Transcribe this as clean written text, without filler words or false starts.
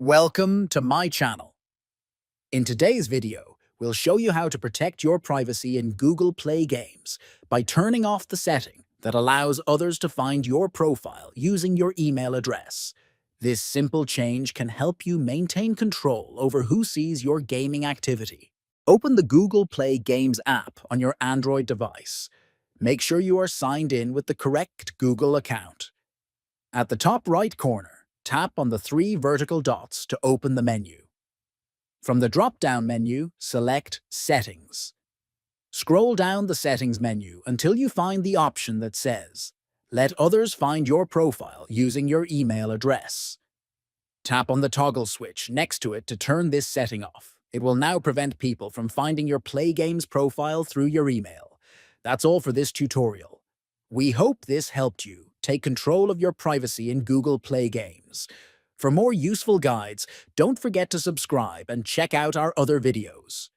Welcome to my channel. In today's video, we'll show you how to protect your privacy in Google Play Games by turning off the setting that allows others to find your profile using your email address. This simple change can help you maintain control over who sees your gaming activity. Open the Google Play Games app on your Android device. Make sure you are signed in with the correct Google account. At the top right corner, tap on the three vertical dots to open the menu. From the drop-down menu, select Settings. Scroll down the Settings menu until you find the option that says, Let others find your profile using your email address. Tap on the toggle switch next to it to turn this setting off. It will now prevent people from finding your Play Games profile through your email. That's all for this tutorial. We hope this helped you take control of your privacy in Google Play Games. For more useful guides, don't forget to subscribe and check out our other videos.